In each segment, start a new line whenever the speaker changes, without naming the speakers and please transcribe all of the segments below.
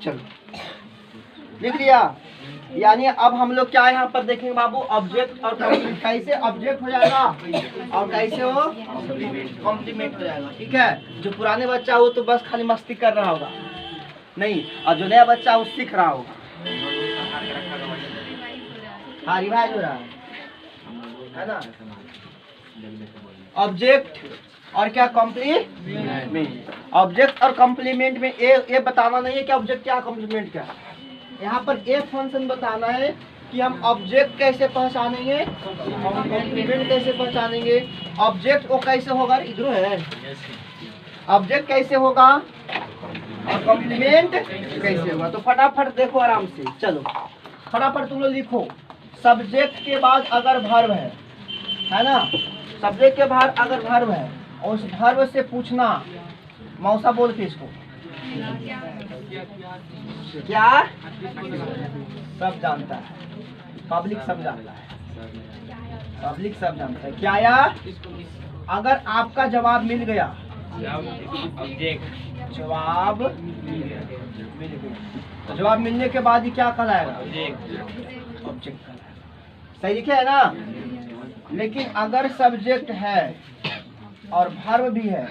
चलो लिख लिया। यानी अब हम लोग क्या यहाँ पर देखेंगे बाबू, ऑब्जेक्ट और कॉम्प्लीमेंट। कैसे ऑब्जेक्ट हो जाएगा और कैसे हो कॉम्प्लीमेंट हो जाएगा। ठीक है, जो पुराने बच्चा हो तो बस खाली मस्ती कर रहा होगा नहीं, और जो नया बच्चा वो सीख रहा होगा। हाँ रिवाइज हो रहा है ना। ऑब्जेक्ट और क्या कॉम्प्लीमेंट। ऑब्जेक्ट और कॉम्प्लीमेंट में ये बताना नहीं है कि ऑब्जेक्ट क्या कॉम्प्लीमेंट क्या है। यहाँ पर एक फंक्शन बताना है कि हम ऑब्जेक्ट कैसे पहचानेंगे, कॉम्प्लीमेंट कैसे पहचानेंगे। ऑब्जेक्ट वो कैसे होगा, इधर है, ऑब्जेक्ट कैसे होगा और कॉम्प्लीमेंट कैसे होगा। तो फटाफट देखो आराम से, चलो फटाफट तुम लोग लिखो। सब्जेक्ट के बाद अगर वर्ब है ना, सब्जेक्ट के बाद अगर वर्ब है और उस वर्ब से पूछना, मौसा बोल के इसको क्या, सब जानता है, पब्लिक सब जानता है, पब्लिक सब जानता है क्या। या अगर आपका जवाब मिल गया, जवाब मिल गया, तो जवाब मिलने के बाद ही क्या कहलाएगा, ऑब्जेक्ट कहलाएगा। सही लिखे है ना। लेकिन अगर सब्जेक्ट है और वर्ब भी है,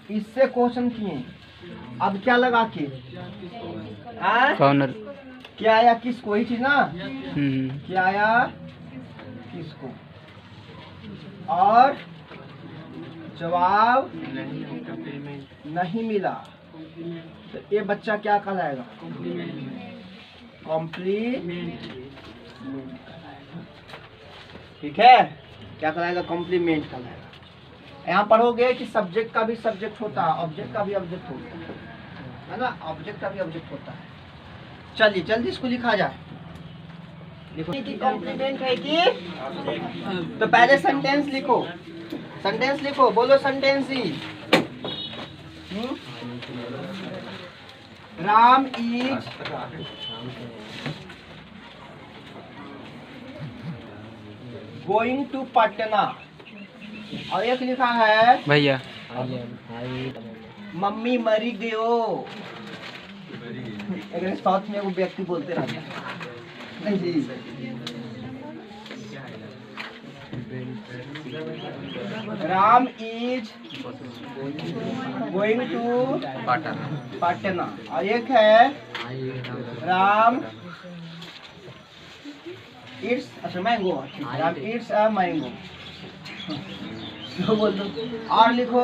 इससे क्वेश्चन किए, अब क्या लगा के क्या आया किसको, ही चीज ना, क्या आया किसको, और जवाब नहीं मिला, तो ये बच्चा क्या कहलाएगा, कॉम्प्लीमेंट। ठीक है, क्या कहलाएगा, कॉम्प्लीमेंट कहलाएगा। यहाँ पढ़ोगे कि सब्जेक्ट का भी सब्जेक्ट होता है, ऑब्जेक्ट का भी ऑब्जेक्ट होता है ना, ऑब्जेक्ट का भी ऑब्जेक्ट होता है। चलिए जल्दी इसको लिखा जाए। लिखो कि कॉम्प्लीमेंट है कि, तो पहले सेंटेंस लिखो, सेंटेंस लिखो, बोलो सेंटेंस ही। Ram is going to Patna, और एक लिखा है भैया मम्मी मरी गयो। अगर साथ में वो व्यक्ति बोलते रहते नहीं जी। Ram is going to Patna, और एक है राम इट्स, अच्छा mango, Ram it's a mango. बोल दो, और लिखो,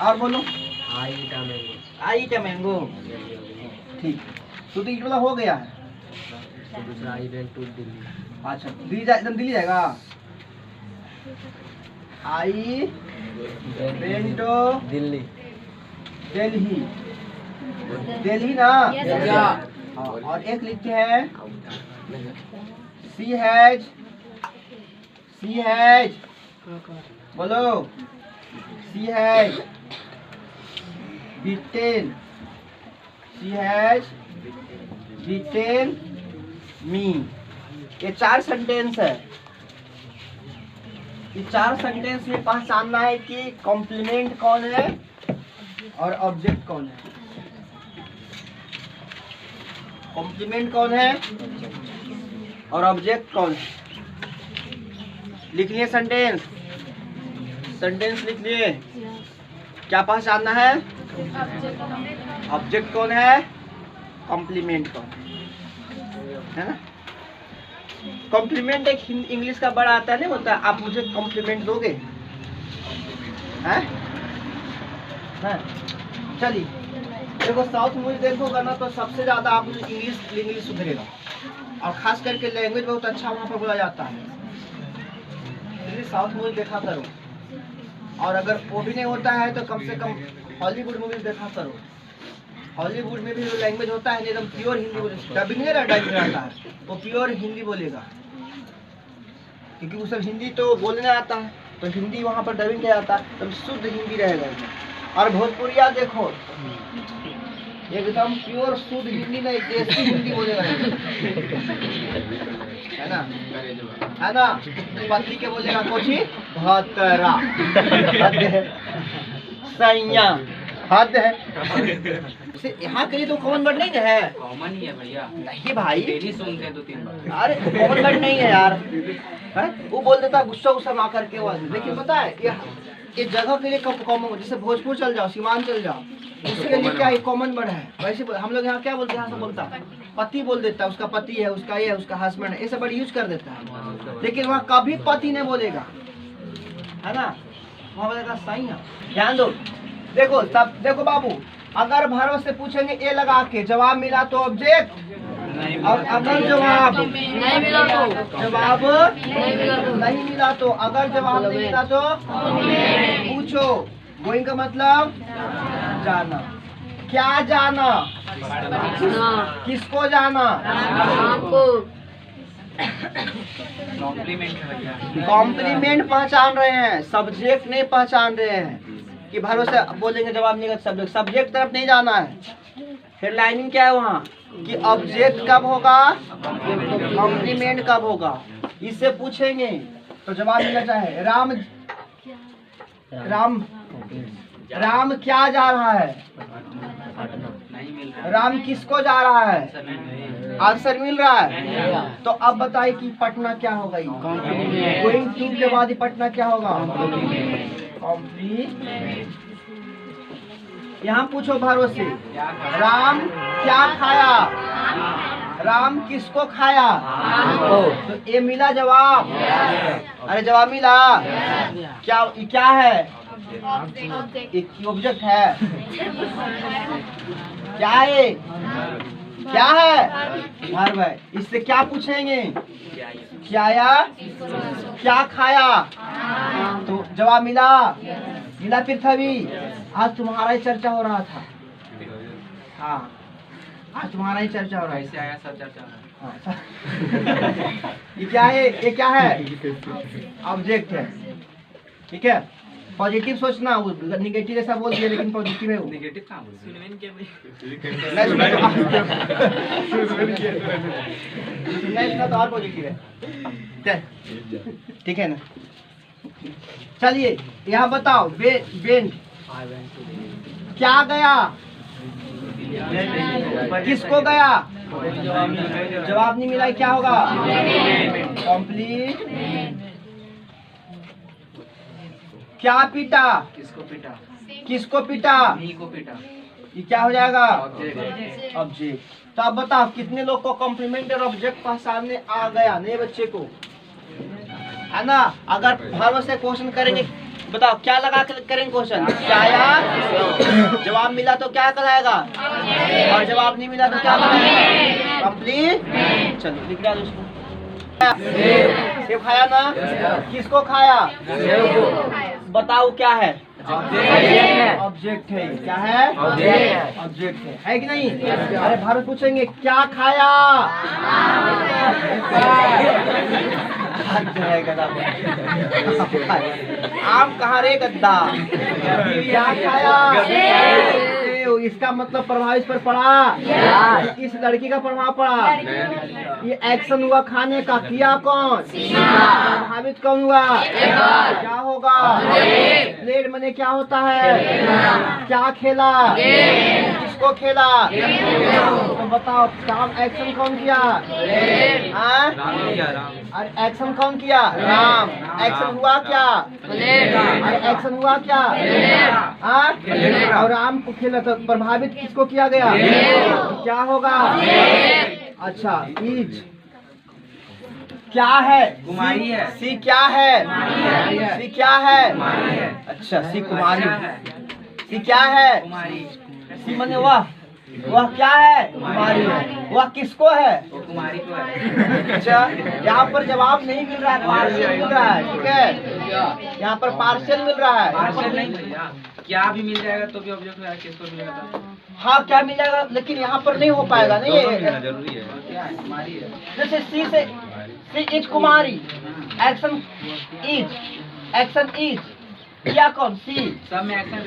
और बोलो, आई ईट अ मैंगो। ठीक, तो इट वाला हो गया है। तो दूसरा आई वेंट टू दिल्ली, अच्छा एकदम दिल्ली जाएगा। I went to Delhi, Delhi, Delhi ना। और एक लिखते हैं सी हैज, बोलो she has beaten, she has beaten me. ये 4 सेंटेंस है। ये 4 सेंटेंस में पहचानना है कि कॉम्प्लीमेंट कौन है और ऑब्जेक्ट कौन है। कॉम्प्लीमेंट कौन है और ऑब्जेक्ट कौन है। लिख लिए सेंटेंस, सेंटेंस लिख लिए। क्या पहचानना है, ऑब्जेक्ट कौन है, कॉम्प्लीमेंट कौन है ना। कॉम्प्लीमेंट एक इंग्लिश का बड़ा आता है, नहीं होता, आप मुझे कॉम्प्लीमेंट दोगे, हैं? चलिए देखो, साउथ मूवी देखोगा ना तो सबसे ज्यादा आप इंग्लिश सुधरेगा, और खास करके लैंग्वेज बहुत अच्छा वहाँ पर बोला जाता है। साउथ मूवी देखा करो, और अगर वो भी नहीं होता है तो कम से कम हॉलीवुड मूवी देखा करो। हॉलीवुड में भी जो लैंग्वेज होता है एकदम प्योर हिंदी बोलेगा, डबिंग नहीं रहता है, वो प्योर हिंदी बोलेगा, क्योंकि वो सब हिंदी तो बोलने आता है, तो हिंदी वहाँ पर डबिंग किया जाता है, तो शुद्ध हिंदी रहेगा। और भोजपुरिया देखो, एकदम प्योर शुद्ध हिंदी नहीं, देसी हिंदी बोलेगा, है ना, पति के बोलेगा कोची भतरा, सैया, हद है। यहाँ के लिए तो कॉमन वर्ड नहीं है।
कॉमन ही है भैया।
नहीं भाई,
डेली सुनते हैं 2-3 बार।
अरे कॉमन वर्ड नहीं है यार। है? वो बोल देता गुस्सा गुस्सा ना करके वो आदमी। लेकिन पता है ये जगह के लिए कॉमन, जैसे भोजपुर चल जाओ, सीवान चल जाओ, उसके लिए क्या कॉमन वर्ड है। वैसे हम लोग यहाँ क्या बोलते हैं, यहाँ से बोलता है पति बोल देता है, उसका पति है, उसका ये है, उसका हस्बैंड है, ये सब वर्ड यूज कर देता है। लेकिन वहाँ कभी पति नहीं बोलेगा, है ना, वहाँ बोलेगा सही है। ध्यान दो, देखो सब देखो बाबू, अगर भरोसे से पूछेंगे ए लगा के जवाब मिला तो ऑब्जेक्ट, और अगर जवाब
नहीं मिला तो
जवाब नहीं मिला तो, अगर जवाब नहीं मिला तो पूछो। गोइंग का मतलब जाना। क्या जाना, किसको जाना,
आपको
कॉम्प्लीमेंट है भैया।
कॉम्प्लीमेंट पहचान रहे हैं, सब्जेक्ट नहीं पहचान रहे हैं। कि भरोसे बोलेंगे जवाब नहीं कर, सब्जेक्ट तरफ नहीं जाना है। फिर लाइनिंग क्या है वहाँ कि ऑब्जेक्ट कब होगा, कॉम्प्लीमेंट कब होगा, इससे पूछेंगे तो जवाब मिलना चाहिए। राम राम राम क्या जा रहा है,
नहीं मिल रहा।
राम किसको जा रहा है, आंसर मिल रहा है। तो अब बताइए कि पटना क्या होगा, गोइंग टू के बाद ही पटना क्या होगा, कॉम्प्लीमेंट। यहाँ पूछो भरोसे, राम क्या खाया, राम किसको खाया, तो ये मिला जवाब। अरे जवाब मिला। क्या ये क्या है, एक ऑब्जेक्ट है। क्या है, क्या है, वर्ब है। इससे क्या पूछेंगे, क्या आया, क्या खाया, तो जवाब मिला। मिला पृथ्वी। आज तुम्हारा ही चर्चा हो रहा था। हाँ, आज तुम्हारा ही चर्चा हो रहा है।
कैसे आया सब चर्चा में?
हाँ। ये क्या है, ये क्या है, ऑब्जेक्ट है। ठीक है, पॉजिटिव सोचना, निगेटिव जैसा बोल दिया लेकिन पॉजिटिव है वो।
नेगेटिव कहाँ बोल रहे
नहीं तो और पॉजिटिव है। ठीक है ना, चलिए यहाँ बताओ, बेंड क्या गया, किसको गया, जवाब नहीं मिला, क्या होगा, कॉम्प्लीट। क्या पीटा,
किसको पीटा,
किसको पीटा,
मी को पीटा।
ये क्या हो जाएगा,
ऑब्जेक्ट।
ऑब्जेक्ट। तो अब बताओ कितने लोग को कॉम्प्लीमेंट और ऑब्जेक्ट पहचानने आ गया, नए बच्चे को, है ना। अगर भरोसे से क्वेश्चन करेंगे, बताओ क्या लगा कर करेंगे क्वेश्चन, क्या आया, जवाब मिला तो क्या कराएगा, और जवाब नहीं मिला तो क्या कराएगा, कंप्लीट। चलो लिख रहा दोस्तों, सेब खाया ना, किसको खाया, बताओ क्या है, ऑब्जेक्ट है। क्या है, ऑब्जेक्ट है कि नहीं। अरे भारत पूछेंगे क्या खाया, आम कहाँ रे गद्दा, क्या खाया, इसका मतलब प्रभाव इस पर पड़ा, इस लड़की का प्रभाव पड़ा। ये एक्शन हुआ खाने का, किया कौन, प्रभावित कौन हुआ, क्या होगा, प्लेड मने क्या होता है, क्या खेला, किसको खेला, तो बताओ काम एक्शन कौन किया, अरे एक्शन कौन किया, राम। एक्शन हुआ क्या, अरे एक्शन हुआ क्या, और राम को खेला, तो प्रभावित किसको किया गया, तो क्या होगा, अच्छा इज क्या है,
कुमारी है।
सी क्या है, सी क्या है, अच्छा सी कुमारी, सी क्या है, सी मने वह क्या है, कुमारी है। वह किसको है,
वो कुमारी को है।
अच्छा यहाँ पर जवाब नहीं मिल रहा है, पार्शियल मिल रहा है। ठीक है, यहाँ पर पार्शियल मिल रहा है,
पार्शियल नहीं भैया, क्या भी मिल जाएगा तो भी ऑब्जेक्ट में किसको मिलेगा तो?
हाँ क्या मिल जाएगा, लेकिन यहाँ पर नहीं हो पाएगा, नहीं है
जरूरी है। क्या है, कुमारी है।
जैसे सी इज कुमारी, एक्शन इज किया कौन, सी
सब में एक्शन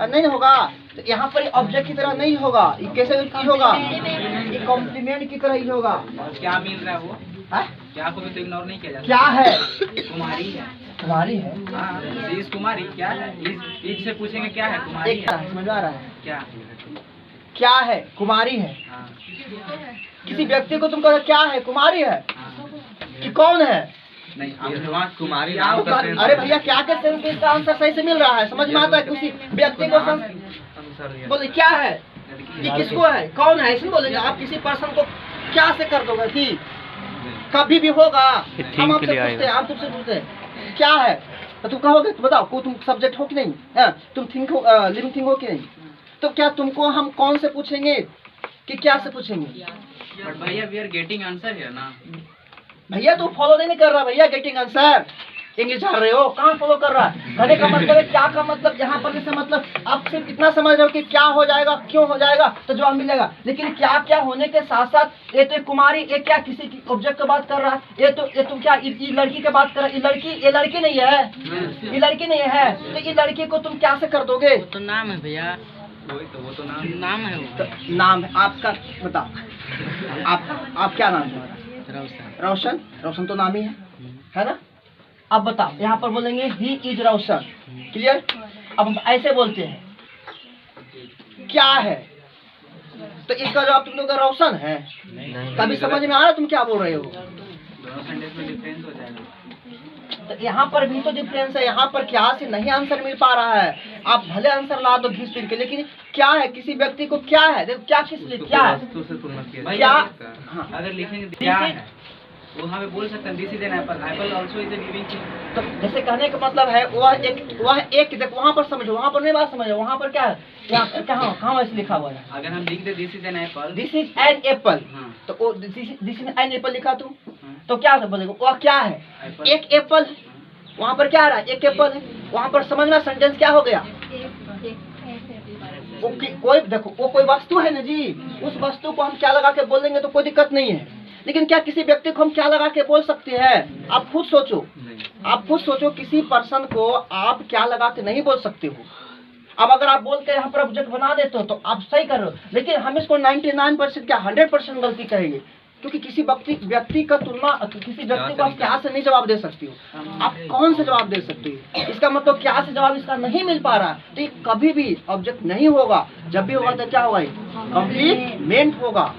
नहीं होगा, तो यहाँ पर ऑब्जेक्ट की तरह नहीं होगा, ये कैसे की होगा, ये कॉम्प्लीमेंट की तरह ही होगा।
और क्या मिल रहा है वो,
है?
क्या को भी तो इग्नोर नहीं किया जाता।
क्या है,
कुमारी है।
कुमारी है।
हाँ, शी इज कुमारी। क्या है? इज से पूछेंगे क्या है? कुमारी
एक
है।
समझ आ रहा है
क्या?
क्या है? कुमारी है।
हाँ,
किसी व्यक्ति को तुम कहो क्या है? कुमारी है
हाँ।
कि कौन है?
नहीं, अब वहाँ कुमारी
तो
नाम का सेंस
अरे भैया क्या के सेंस में इसका आंसर सही से मिल रहा है? समझ में आता है? किसी व्यक्ति को बोले क्या है कि किसको है, कौन है, ऐसे बोलेंगे आप किसी पर्सन को क्या से कर दोगे कि कभी भी होगा। हम आपसे पूछते हैं, आप तुमसे पूछते हैं क्या है तो तुम कहोगे तो बताओ को तुम सब्जेक्ट हो कि नहीं है, तुम थिंक हो, लिविंग थिंग हो कि नहीं। तो क्या तुमको हम कौन से पूछेंगे कि क्या से पूछेंगे?
बट भैया वी आर गेटिंग आंसर है ना।
भैया तू फॉलो नहीं कर रहा भैया, गेटिंग आंसर इंग्लिश जा रहे हो, कहाँ फॉलो कर रहा है? कहने का मतलब है क्या का मतलब यहाँ पर जैसे मतलब आप सिर्फ इतना समझ रहे हो कि क्या हो जाएगा, क्यों हो जाएगा तो जवाब मिलेगा, लेकिन क्या क्या होने के साथ साथ ये तो कुमारी, ये क्या किसी की ऑब्जेक्ट की बात कर रहा है, ये तुम क्या ये लड़की की बात कर रहा है? ये लड़की नहीं है, ये लड़की नहीं है, तो ये लड़की को तुम क्या से कर दोगे?
तो नाम है भैया,
वो तो
नाम है वो।
तो नाम है आपका, बताओ आप क्या नाम है? रोशन। रोशन तो नाम ही है ना? अब बताओ यहाँ पर बोलेंगे ही इज रोशन, क्लियर? अब हम ऐसे बोलते हैं क्या है तो इसका जवाब तुम लोग रोशन है। तभी समझ में आ रहा है तुम क्या बोल रहे हो?
दोनों सेंटेंस में डिफरेंस हो जाएगा।
तो यहाँ पर भी तो डिफरेंस है, यहाँ पर क्या से नहीं आंसर मिल पा रहा है। आप भले आंसर ला दो घिस फिर के, लेकिन क्या है किसी व्यक्ति को क्या है, देखो क्या किस लिए क्या है क्या? हाँ।
अगर लिखेंगे क्या है तो वहाँ पे बोल सकते हैं this is an Apple. Apple also is a living thing.
तो जैसे कहने का मतलब है वह एक देखो वहाँ पर समझो, वहाँ पर नहीं बात समझो, वहाँ पर क्या है, यहाँ कहाँ वैसे लिखा हुआ है?
अगर हम लिख दे this is an apple,
this is an apple,
हाँ।
तो दिस इज एन एप्पल लिखा तुम
हाँ।
तो क्या बोलेगा वह क्या है?
एप्पल।
एक एप्पल। वहाँ पर क्या आ रहा है? एक एप्पल है। वहाँ पर समझना सेंटेंस क्या हो गया? कोई देखो वो कोई वस्तु है ना जी, उस वस्तु को हम क्या लगा के बोलेंगे तो कोई दिक्कत नहीं है, लेकिन क्या किसी व्यक्ति को हम क्या लगा के बोल सकते हैं? आप खुद सोचो, आप खुद सोचो, किसी पर्सन को आप क्या लगा के नहीं बोल सकते हो। अब अगर आप बोल के यहाँ पर ऑब्जेक्ट बना देते हो तो आप सही कर रहे हो, लेकिन हम इसको 99% क्या 100% गलती कहेंगे, क्योंकि किसी व्यक्ति का तुलना किसी व्यक्ति को आप क्या से नहीं जवाब दे सकती हो, आप कौन से जवाब दे सकती हो? इसका मतलब क्या से जवाब इसका नहीं मिल पा रहा है तो ये कभी भी ऑब्जेक्ट नहीं होगा। जब भी होगा तो क्या होगा? कम्प्लीमेंट होगा।